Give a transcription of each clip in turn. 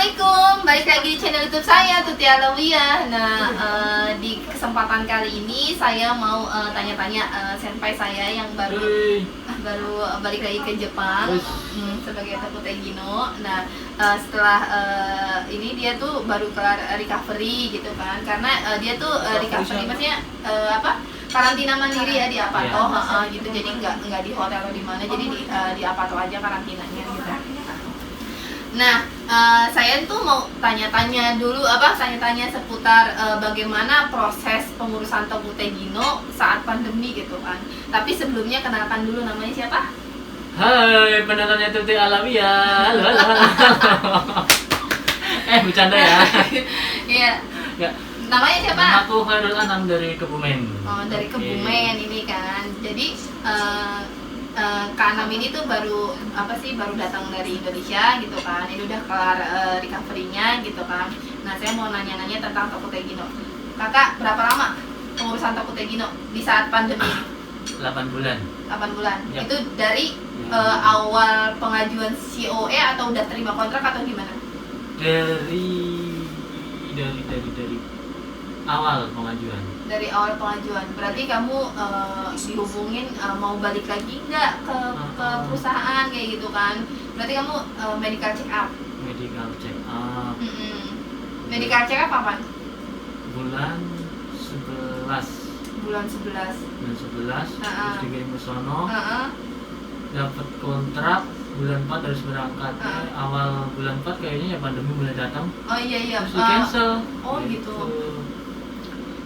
Assalamualaikum, balik lagi di channel YouTube saya Tuti Alawiyah. Nah, di kesempatan kali ini saya mau tanya-tanya senpai saya yang baru balik lagi ke Jepang sebagai Takute Gino. Nah, setelah ini dia tuh baru kelar recovery gitu kan, karena dia tuh recovery maksudnya karantina mandiri ya di Apato, gitu. Jadi nggak di hotel atau di mana, jadi di Apato aja karantinanya gitu. Nah, saya tuh mau tanya-tanya seputar bagaimana proses pengurusan Takute Gino saat pandemi gitu kan. Tapi sebelumnya kenalkan dulu, namanya siapa? Hai, penontonnya Tuti Alawiyah. Halo. Bercanda ya. Iya. Ya. Namanya siapa? Nama aku Khairul Anam dari Kebumen. Oh, dari Kebumen ini kan. Jadi Kak Anam ini tuh baru datang dari Indonesia gitu kan. Ini udah kelar recovery-nya gitu kan. Nah, saya mau nanya-nanya tentang Takute Gino. Kakak, berapa lama pengurusan Takute Gino di saat pandemi? 8 bulan. 8 bulan. Ya. Itu dari awal pengajuan COE atau udah terima kontrak atau gimana? Dari awal pengajuan. Dari awal pengajuan. Berarti kamu dihubungin mau balik lagi nggak ke perusahaan kayak gitu kan? Berarti kamu medical check up. Medical check up. Medical check up kapan? Bulan 11. Bulan 11. Terus dikirim ke sono. Dapat kontrak bulan 4 harus berangkat. Awal bulan 4 kayaknya ya pandemi mulai datang. Oh iya. Terus di cancel. Oh gitu.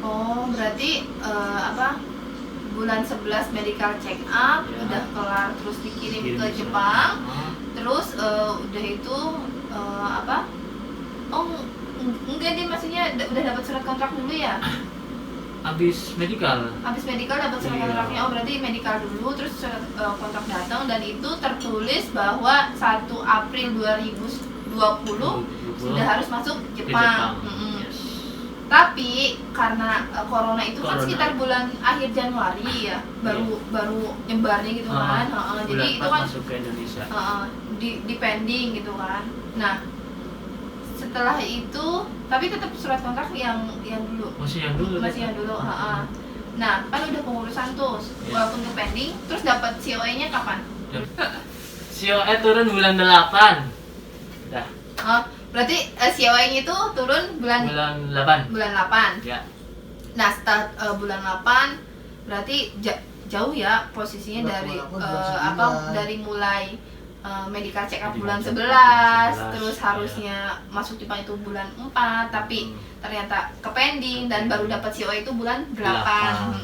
Oh, berarti bulan 11 medical check up, ya. Udah kelar, terus dikirim ke Jepang. Terus udah itu Oh, enggak deh, maksudnya udah dapat surat kontrak dulu ya? Habis medical dapat surat kontraknya. Oh, berarti medical dulu, terus surat kontrak datang, dan itu tertulis bahwa 1 April 2020 sudah harus masuk Jepang. Yes. Tapi karena corona itu kan sekitar bulan akhir Januari ya, baru nyebarnya gitu kan. Jadi itu kan masuk ke Indonesia. Di pending gitu kan. Nah, setelah itu tapi tetap surat kontrak yang dulu. Masih yang dulu. Nah, kan udah pengurusan tuh, walaupun ke pending, terus dapat COE-nya kapan? COE turun bulan 8. Dah. Berarti COE-nya itu turun bulan 8. Ya. Nah, setelah bulan 8 berarti jauh ya posisinya dari mulai medical check up bulan 11, terus harusnya masuk Jepang itu bulan 4, tapi ternyata ke pending dan baru dapat COE itu bulan 8.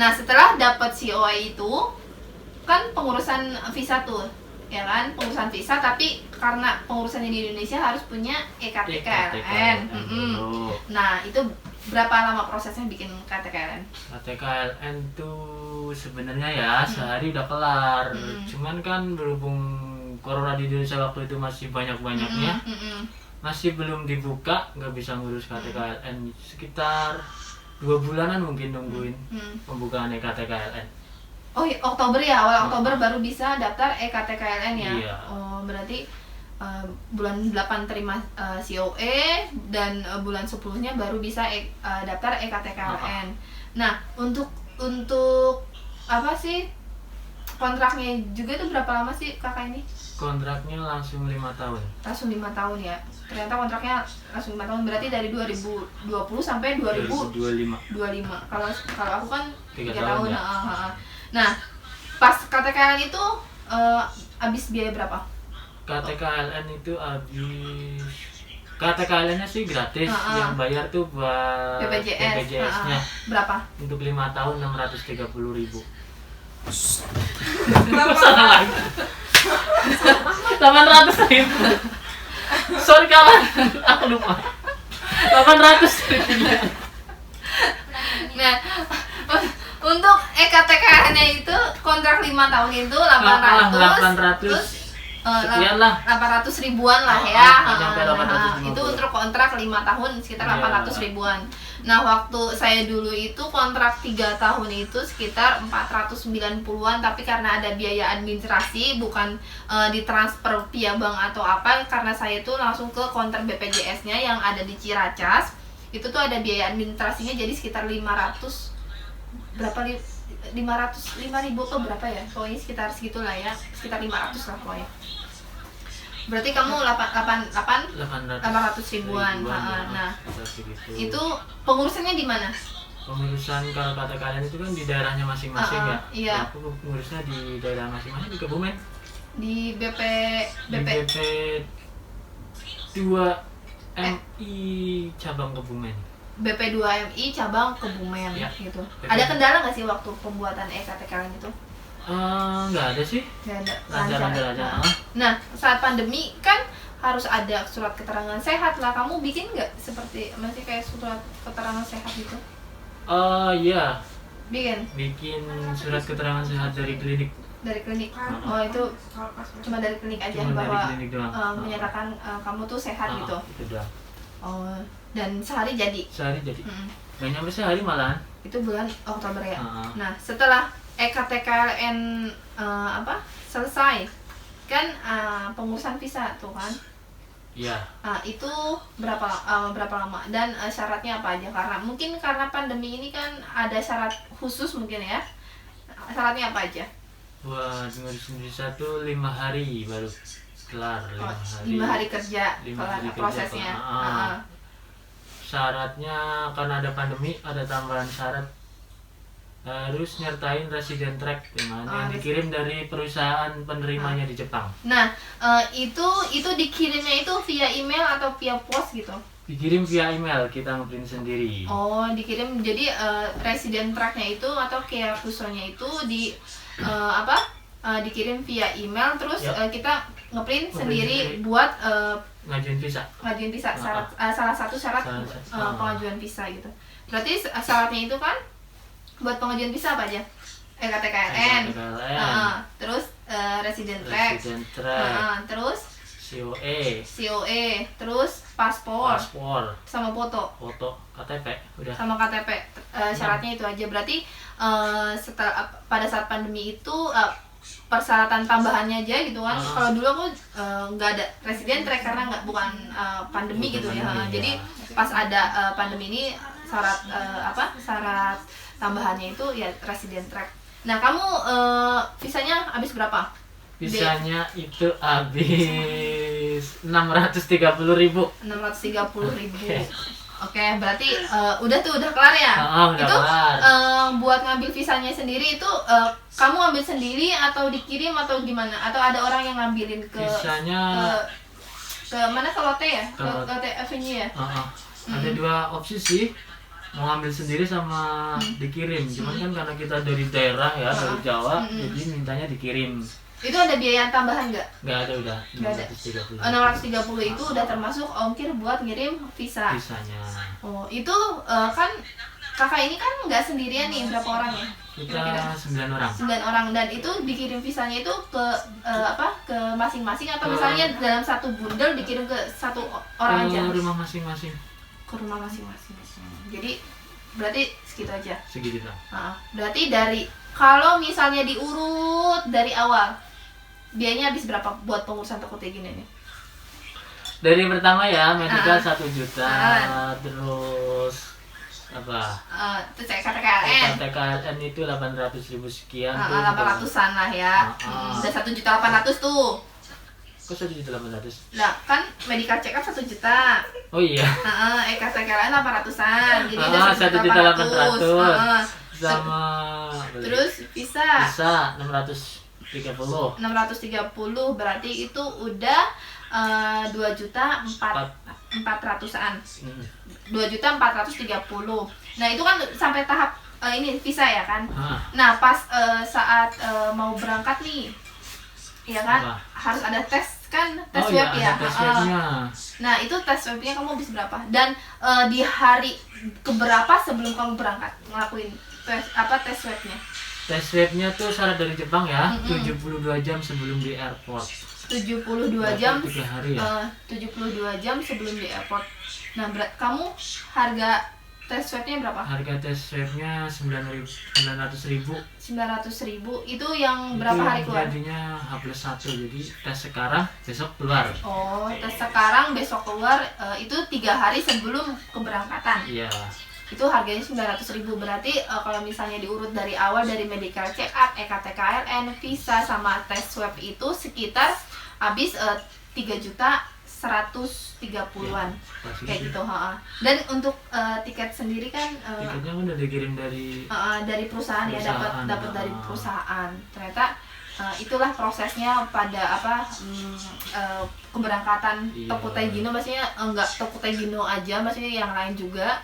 Nah, setelah dapat COE itu kan pengurusan visa tuh, ya kan, pengurusan visa, tapi karena pengurusannya di Indonesia harus punya EKTKLN. Nah, itu berapa lama prosesnya bikin KTKLN? KTKLN tuh sebenarnya ya sehari udah kelar. Cuman kan berhubung corona di Indonesia waktu itu masih banyak-banyaknya, masih belum dibuka, nggak bisa ngurus KTKLN. Sekitar 2 bulanan mungkin nungguin pembukaan KTKLN. Oh, Oktober ya, awal Oktober baru bisa daftar EKTKLN ya. Iya. Oh, berarti bulan 8 terima COE dan bulan 10-nya baru bisa daftar EKTKLN. Nah, untuk apa sih kontraknya juga tuh berapa lama sih kakak ini? Kontraknya langsung 5 tahun. Langsung 5 tahun ya. Ternyata kontraknya langsung 5 tahun, berarti dari 2020 sampai 2025. Kalau aku kan 3 tahun. Ya. Nah, pas KTKLN itu habis biaya berapa? KTKLN itu KTKLN-nya sih gratis, yang bayar tuh buat BPJS-nya. Berapa? Untuk 5 tahun 630.000. Salah lagi. 800.000. Sorry kawan, aku lupa. 800.000. Nah, untuk EKTKLN-nya itu kontrak 5 tahun itu 800. Terus sekian lah. 800 ribuan lah ya. Nggak nyampe 850. Itu untuk kontrak 5 tahun sekitar Iya. 800 ribuan. Nah, waktu saya dulu itu kontrak 3 tahun itu sekitar 490-an, tapi karena ada biaya administrasi, bukan ditransfer via bank atau apa, karena saya itu langsung ke konter BPJS-nya yang ada di Ciracas. Itu tuh ada biaya administrasinya, jadi sekitar 500 berapa 505.000 atau berapa ya, pokoknya sekitar segitulah ya, sekitar 500 lah pokoknya. Berarti kamu 800 ribuan. Nah, itu pengurusannya di mana? Pengurusan kalau kata kalian itu kan di daerahnya masing-masing ya. Iya. Aku pengurusnya di daerah masing-masing di Kebumen. Di BP 2 MI cabang Kebumen. BP 2 MI cabang Kebumen Ya. gitu. BP. Ada kendala nggak sih waktu pembuatan EKTKLN itu? Nggak ada sih. Nggak ada. Lancar aja. Nah, saat pandemi kan harus ada surat keterangan sehat lah. Kamu bikin nggak seperti masih kayak surat keterangan sehat gitu? Iya. Bikin Surat keterangan sehat dari klinik. dari klinik. Oh, itu cuma dari klinik aja Cuma dari bahwa klinik doang. menyatakan kamu tuh sehat gitu. Itu doang. Oh, dan sehari jadi. Sehari jadi. Mm-mm. Nggak nyampe sehari malahan. Itu bulan Oktober ya. Uh-huh. Nah, setelah EKTKLN selesai kan pengurusan visa tuh kan. Iya. Itu berapa lama dan syaratnya apa aja, karena mungkin karena pandemi ini kan ada syarat khusus mungkin ya. Syaratnya apa aja? Buat ngurusin visa tuh 5 hari baru kelar. 5 hari kerja 5 kelar hari kerja, prosesnya. Syaratnya karena ada pandemi ada tambahan syarat, harus nyertain resident track yang dikirim dari perusahaan penerimanya di Jepang. Nah, itu dikirimnya itu via email atau via pos gitu? Dikirim via email, kita ngeprint sendiri. Oh, dikirim. Jadi resident tracknya itu atau kayak fusonya itu dikirim via email, terus kita ngeprint sendiri buat ngajuin visa. Salah satu syarat pengajuan visa gitu. Berarti syaratnya itu kan buat pengajuan visa apa aja? EKTKLN. Terus resident track. Terus COE, terus paspor sama foto KTP udah. sama KTP. Syaratnya itu aja. Berarti pada saat pandemi itu persyaratan tambahannya aja gitu kan. Kalau dulu aku nggak ada resident track karena bukan pandemi gitu ya. Jadi pas ada pandemi ini syarat tambahannya itu ya resident track. Nah, kamu visanya habis berapa? Visanya itu habis 630.000. 630.000. Oke, berarti udah kelar ya? Udah itu kelar. Buat ngambil visanya sendiri itu kamu ambil sendiri atau dikirim atau gimana? Atau ada orang yang ngambilin visanya ke mana, ke Lotte ya? Ke Lotte Avenue ya? Ada 2 opsi sih, mau ngambil sendiri sama dikirim. Cuman kan karena kita dari daerah ya, dari Jawa, jadi mintanya dikirim. Itu ada biaya tambahan nggak? Nggak ada, udah. Nggak ada. 630 itu udah termasuk ongkir buat ngirim visanya. Oh, itu kan kakak ini kan nggak sendirian nih, berapa orang ya? Kita 9 orang. 9 orang, dan itu dikirim visanya itu ke ke masing-masing atau misalnya dalam satu bundel dikirim ke satu orang aja? Ke rumah masing-masing. Ke rumah masing-masing. Jadi berarti segitu aja. Segitu. Berarti kalau misalnya diurut dari awal, biayanya habis berapa buat pengurusan toko kayak gini nih? Dari pertama ya, medical 1 juta, terus KTKLN itu 800.000 sekian. 800-an lah ya. Udah 1.800.000 tuh. Kok 1.800.000? Nah, kan medical check up 1 juta. Oh iya. KTKLN 800-an. Jadi udah 1.800.000. Sama terus visa 630. Berarti itu udah 2.400.000-an. 2.430.000. Nah, itu kan sampai tahap ini visa ya kan. Nah, pas saat mau berangkat nih, ya kan, harus ada tes kan, tes web ya. Tes webnya. Nah, itu tes webnya kamu habis berapa? Dan di hari keberapa sebelum kamu berangkat ngelakuin tes webnya? Tes webnya tuh syarat dari Jepang ya, 72 jam sebelum di airport. 72 jam 3 hari ya. 72 jam sebelum di airport. Nah, kamu harga tes swabnya berapa? Harga tes swabnya 900.000. 900.000 itu yang berapa hari keluar? Jadinya H+1, jadi tes sekarang besok keluar. Oh, tes sekarang besok keluar, itu 3 hari sebelum keberangkatan. Iya. Itu harganya 900.000. Berarti kalau misalnya diurut dari awal, dari medical check up, EKTKLN, visa sama tes swab itu sekitar habis 3.130.000-an Ya, kayak gitu. Dan untuk tiket sendiri kan tiketnya udah dikirim dari perusahaan ya, dapat dari perusahaan. Ternyata itulah prosesnya pada keberangkatan Tokyo Gino, maksudnya enggak Tokyo Gino aja, maksudnya yang lain juga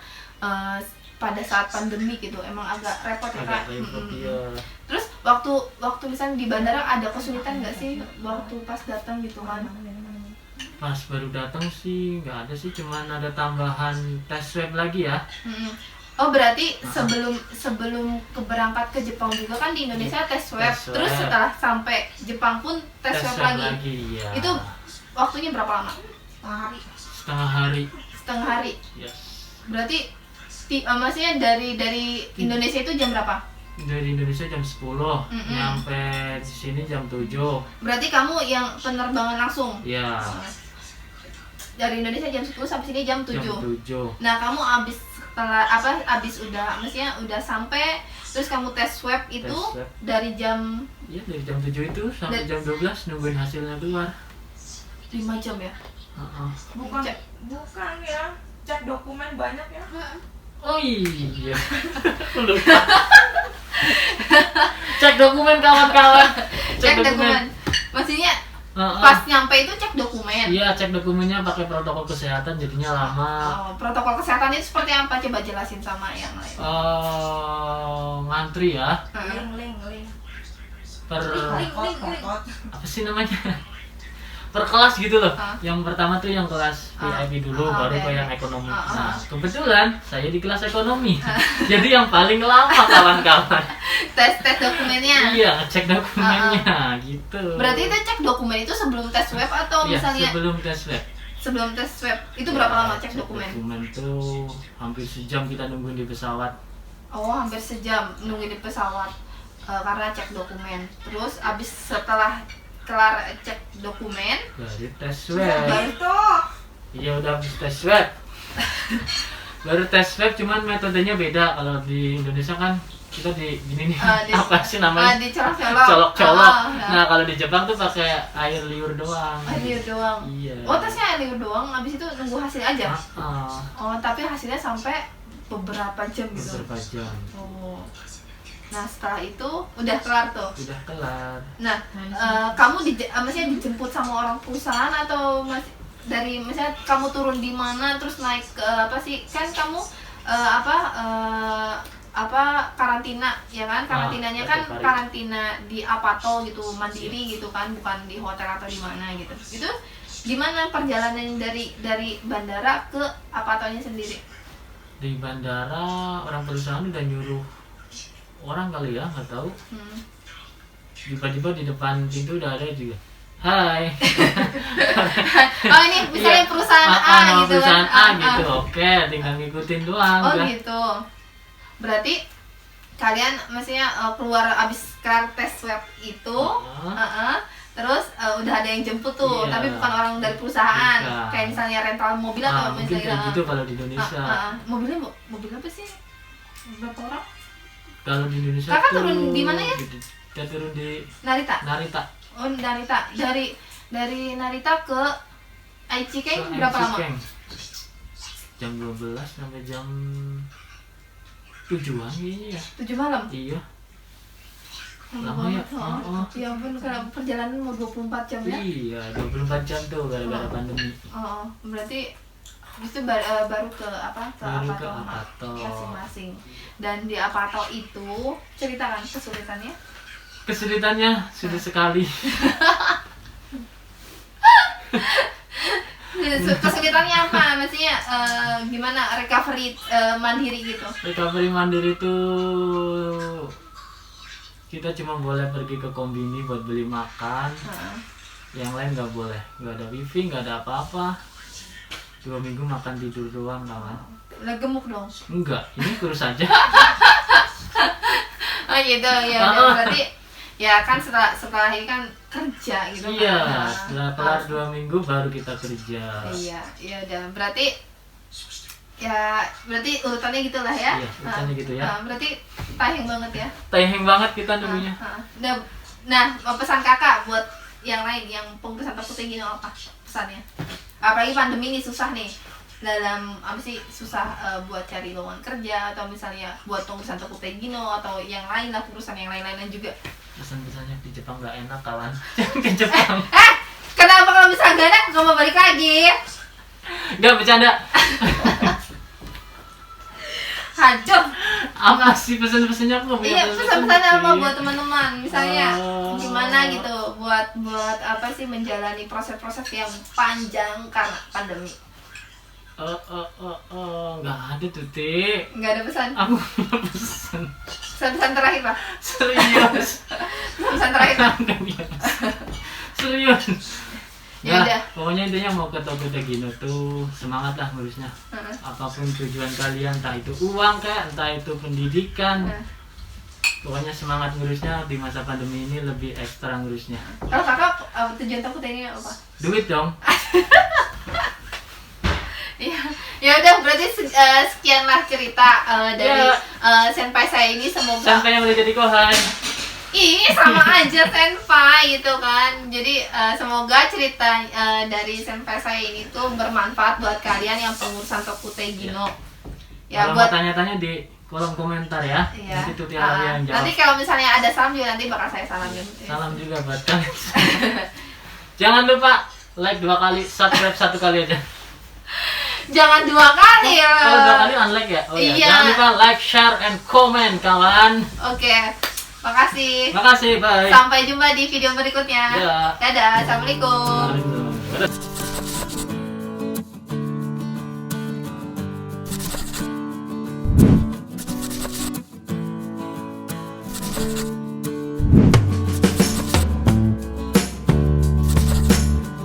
pada saat pandemi gitu, emang agak repot ya Kak. Iya. Terus waktu misalnya di bandara ada kesulitan nggak sih waktu pas datang gitu kan? Pas baru datang sih nggak ada sih, cuman ada tambahan tes swab lagi ya. Oh, berarti sebelum keberangkat ke Jepang juga kan di Indonesia tes swab. Terus setelah sampai Jepang pun tes swab lagi. Ya. Itu waktunya berapa lama? Setengah hari. Yes. Berarti maksudnya dari Indonesia itu jam berapa? Dari Indonesia jam 10, nyampe di sini jam 7. Berarti kamu yang penerbangan langsung? Iya. Dari Indonesia jam 10 sampai sini jam 7. Jam 7. Nah, kamu maksudnya udah sampai, terus kamu tes swab itu dari jam... Iya, dari jam 7 itu sampai jam 12 nungguin hasilnya keluar. 5 jam ya? Bukan ya, cek dokumen banyak ya. Oh iya. Cek dokumen kawan-kawan. Cek dokumen. Maksudnya pas nyampe itu cek dokumen. Iya, cek dokumennya pakai protokol kesehatan, jadinya lama. Protokol kesehatan itu seperti apa? Coba jelasin sama yang lain. Ngantri ya. Link. Apa sih namanya? Per kelas gitu loh. Yang pertama tuh yang kelas VIP dulu, baru ke yang ekonomi. Nah, kebetulan saya di kelas ekonomi. Jadi yang paling lama kawan-kawan. Tes dokumennya. Iya, cek dokumennya gitu. Berarti itu cek dokumen itu sebelum tes swab atau misalnya sebelum tes swab. Sebelum tes swab itu berapa lama cek dokumen? Dokumen tuh hampir sejam kita nungguin di pesawat. Oh, hampir sejam nungguin di pesawat karena cek dokumen. Terus abis setelah kelar cek dokumen baru tes swab. Iya, udah habis tes swab. Baru tes swab, cuman metodenya beda. Kalau di Indonesia kan kita di gini nih, apa sih namanya? Colok-colok. Nah, kalau di Jepang tuh pakai air liur doang. Air liur doang. Iya. Oh, tesnya air liur doang, habis itu nunggu hasil aja. Oh, tapi hasilnya sampai beberapa jam gitu. Beberapa jam. Oh. Nah, setelah itu udah kelar tuh. Udah kelar. Nah, kamu maksudnya dijemput sama orang perusahaan atau masih dari misalnya kamu turun di mana terus naik ke apa sih? Kan kamu karantina ya kan? Karantinanya kan karantina di Apato gitu, mandiri gitu kan, bukan di hotel atau di mana gitu. Itu gimana perjalanan dari bandara ke Apatonya sendiri? Di bandara orang perusahaan udah nyuruh orang kali ya, nggak tahu. Tiba-tiba di depan pintu udah ada juga. Hai. Oh, ini misalnya perusahaan A gitu perusahaan kan? A gitu. Oke, tinggal ngikutin doang. Oh gitu. Berarti kalian maksudnya keluar abis kelar tes swab itu, terus udah ada yang jemput tuh, tapi bukan orang dari perusahaan. Kayak misalnya rental mobil atau misalnya kayak gitu kalau di Indonesia. Mobil apa sih? Berapa orang? Kalau di Indonesia Kakak turun di mana ya? Kita turun di Narita. Oh, Narita. Dari Narita ke Aichi Ken berapa lama? Jam 12 sampai jam 7-an kayaknya ya. 7 malam? Iya. Lama ya? Ya ampun, karena perjalanan mau 24 jam ya? Iya, 24 jam tuh gara-gara pandemi. Berarti itu baru ke Apato masing-masing. Dan di Apato itu ceritakan kesulitannya. Kesulitannya sudah sekali. Kesulitannya apa? Maksudnya gimana recovery mandiri gitu? Recovery mandiri tuh kita cuma boleh pergi ke kombini buat beli makan. Yang lain nggak boleh, nggak ada wifi, nggak ada apa-apa. 2 minggu makan tidur doang kawan. Udah gemuk dong. Enggak, ini kurus aja. Oh gitu ya udah, berarti ya kan setelah ini kan kerja gitu Iya, kan. setelah kelar 2 minggu baru kita kerja. Iya, ya udah berarti urutannya gitulah ya. Iya, urutannya gitu ya. Berarti tahing banget ya. Tahing banget kita dulunya. Nah, pesan kakak buat yang lain yang pengurusan takut gini apa pesannya? Apalagi pandemi ini susah nih. Dalam apa sih susah buat cari lowongan kerja atau misalnya buat pengurusan toko Tegino atau yang lain lah urusan yang lain-lainnya juga. Pesan-pesannya di Jepang nggak enak kawan. Jangan ke Jepang. Kenapa kalau misalnya gak enak gak mau balik lagi? Nggak bercanda. Hancur. Apa sih pesan-pesannya? Aku nggak punya Iya, pesan-pesan sih. apa buat teman-teman? Misalnya Oh. gimana gitu buat apa sih menjalani proses-proses yang panjang karena pandemi. Nggak ada tuh, Ti. Nggak ada pesan. Aku punya pesan. Pesan terakhir Pak. Serius. Pesan terakhir Pak. Nggak biasa. Serius. Ya Nah, udah. pokoknya intinya mau ke Tokyo Tegino tuh semangat lah ngurusnya. Apapun tujuan kalian, entah itu uang kayak, entah itu pendidikan. Pokoknya semangat ngurusnya di masa pandemi ini lebih ekstra ngurusnya. Kalau kakak tujuan takut ini apa? Duit dong. Ya udah berarti sekianlah cerita dari senpai saya ini, semoga Sampai yang udah jadi kohan. Ih, sama aja senpai gitu kan. Jadi semoga cerita dari senpai saya ini tuh bermanfaat buat kalian yang pengurusan toko Tegino. Ya Kalau buat mau tanya-tanya di kolom komentar ya. iya. Nanti Tuti Alawi yang jawab. Nanti kalau misalnya ada salam juga nanti bakal saya salamin. Salam juga buat kalian. Jangan lupa like 2 kali, subscribe 1 kali aja. Jangan 2 kali ya. Kalau 2 kali unlike ya? Oh iya. Iya. Jangan lupa like, share, and comment kawan. Oke. Makasih. Makasih, bye. Sampai jumpa di video berikutnya. Ya. Dadah. Assalamualaikum. Waalaikumsalam.